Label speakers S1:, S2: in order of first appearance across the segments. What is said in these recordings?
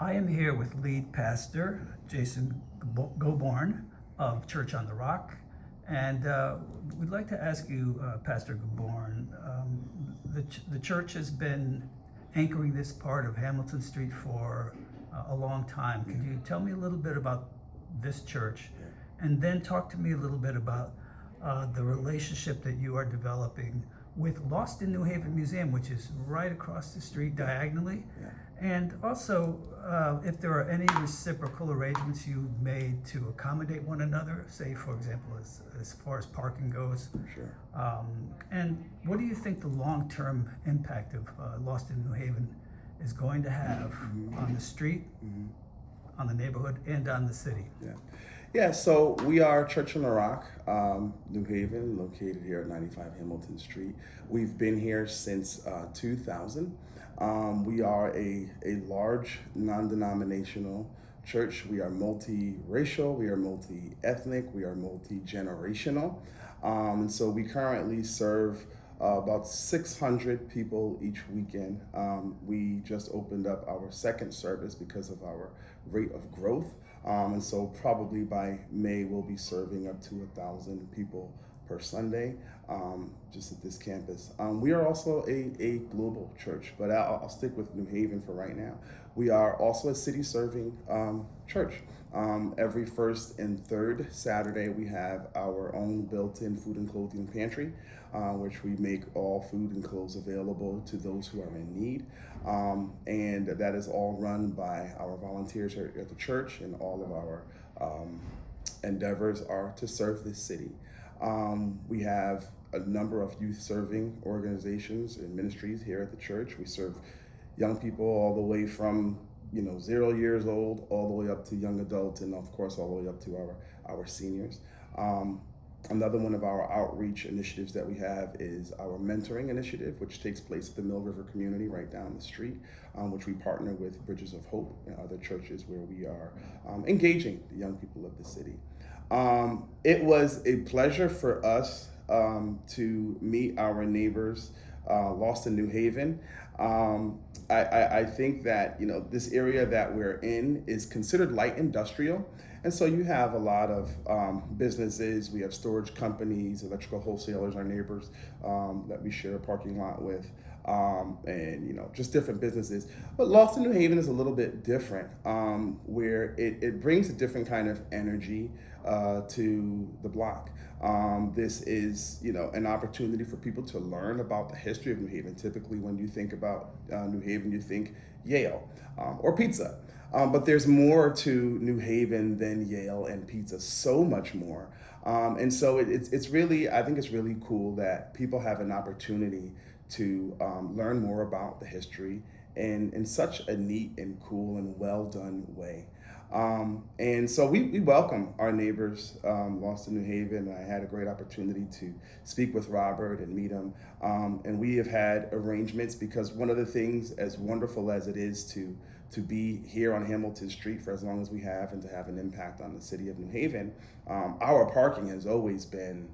S1: I am here with lead pastor Jason Goubourn of Church on the Rock, and we'd like to ask you, Pastor Goubourn, the church has been anchoring this part of Hamilton Street for a long time. Could you tell me a little bit about this church, and then talk to me a little bit about the relationship that you are developing with Lost in New Haven Museum, which is right across the street diagonally, and also if there are any reciprocal arrangements you've made to accommodate one another, say, for example, as far as parking goes.
S2: Sure.
S1: And what do you think the long-term impact of Lost in New Haven is going to have on the street, on the neighborhood, and on the city?
S2: Yeah, so we are Church on the Rock, New Haven, located here at 95 Hamilton Street. We've been here since 2000. We are a large, non-denominational church. We are multi-racial, we are multi-ethnic, we are multi-generational. And so we currently serve about 600 people each weekend. We just opened up our second service because of our rate of growth. And so probably by May, we'll be serving up to 1,000 people per Sunday, just at this campus. We are also a global church, but I'll stick with New Haven for right now. We are also a city serving church. Every first and third Saturday, we have our own built-in food and clothing pantry, which we make all food and clothes available to those who are in need. And that is all run by our volunteers here at the church, and all of our endeavors are to serve this city. We have a number of youth serving organizations and ministries here at the church. We serve young people all the way from 0 years old all the way up to young adults, and of course all the way up to our seniors. Another one of our outreach initiatives that we have is our mentoring initiative, which takes place at the Mill River community right down the street, which we partner with Bridges of Hope and other churches where we are engaging the young people of the city. It was a pleasure for us to meet our neighbors Lost in New Haven. I think that this area that we're in is considered light industrial, and so you have a lot of businesses. We have storage companies, electrical wholesalers, our neighbors that we share a parking lot with, and just different businesses. But Lost in New Haven is a little bit different, where it brings a different kind of energy to the block. This is, an opportunity for people to learn about the history of New Haven. Typically, when you think about New Haven, you think Yale or pizza. But there's more to New Haven than Yale and pizza, so much more. And so it's really, I think it's really cool that people have an opportunity to learn more about the history in such a neat and cool and well done way. And so we welcome our neighbors, Lost in New Haven. I had a great opportunity to speak with Robert and meet him. And we have had arrangements, because one of the things, as wonderful as it is to be here on Hamilton Street for as long as we have, and to have an impact on the city of New Haven, our parking has always been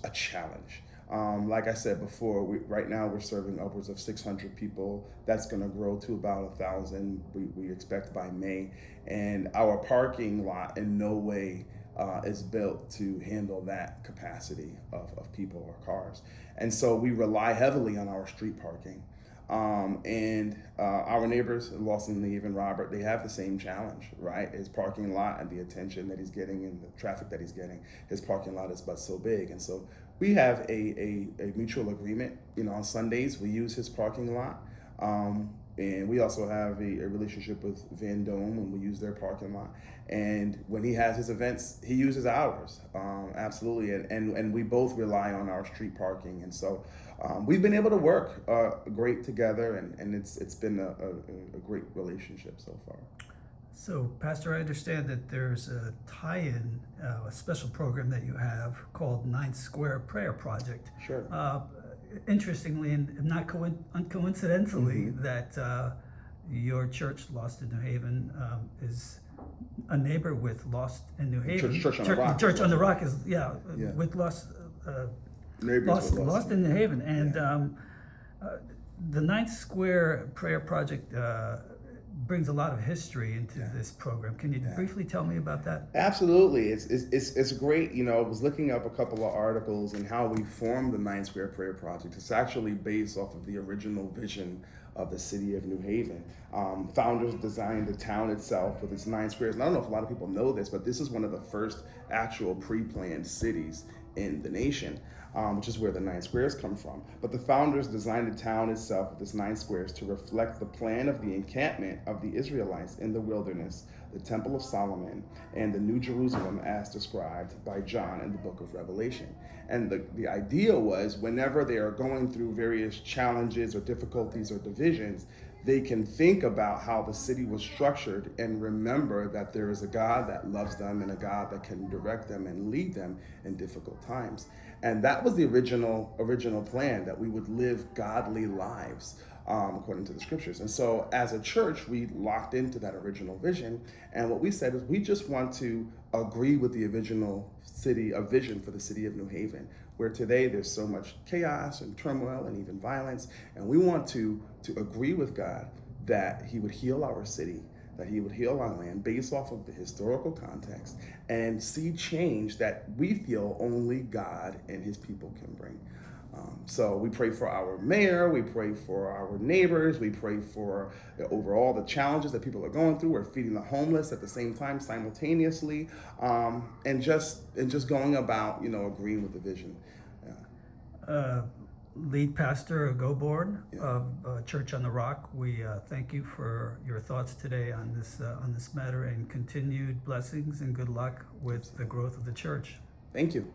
S2: a challenge. Like I said before, right now we're serving upwards of 600 people. That's going to grow to about 1,000, we expect, by May. And our parking lot in no way is built to handle that capacity of people or cars. And so we rely heavily on our street parking. And our neighbors, Lost in New Haven, Robert, they have the same challenge, right? His parking lot and the attention that he's getting and the traffic that he's getting, his parking lot is but so big. And so we have a mutual agreement. On Sundays, we use his parking lot. And we also have a relationship with Van Dome, and we use their parking lot. And when he has his events, he uses ours, absolutely. And we both rely on our street parking. And so we've been able to work great together, and it's been a great relationship so far.
S1: So, Pastor, I understand that there's a tie-in, a special program that you have called 9th Square Prayer Project.
S2: Sure.
S1: Interestingly, and not coincidentally, that your church, Lost in New Haven, is a neighbor with Lost in New Haven.
S2: Church on the Rock.
S1: Church on the Rock is, with Lost in New Haven. And the 9th Square Prayer Project brings a lot of history into this program. Can you briefly tell me about that?
S2: Absolutely. It's great. You know, I was looking up a couple of articles and how we formed the Nine Square Prayer Project. It's actually based off of the original vision of the city of New Haven. Founders designed the town itself with its 9 squares. And I don't know if a lot of people know this, but this is one of the first actual pre-planned cities in the nation, which is where the 9 squares come from. But the founders designed the town itself with its 9 squares to reflect the plan of the encampment of the Israelites in the wilderness, the Temple of Solomon, and the New Jerusalem as described by John in the book of Revelation. And the idea was whenever they are going through various challenges or difficulties or divisions, they can think about how the city was structured and remember that there is a God that loves them and a God that can direct them and lead them in difficult times. And that was the original plan, that we would live godly lives according to the scriptures. And so as a church, we locked into that original vision. And what we said is we just want to agree with the original vision for the city of New Haven, where today there's so much chaos and turmoil and even violence. And we want to agree with God that he would heal our city, that he would heal our land based off of the historical context, and see change that we feel only God and his people can bring. So we pray for our mayor, we pray for our neighbors, we pray for overall the challenges that people are going through. We're feeding the homeless at the same time, simultaneously, and just going about, agreeing with the vision.
S1: Lead pastor Goubourn of Church on the Rock, we thank you for your thoughts today on this matter, and continued blessings and good luck with the growth of the church.
S2: Thank you.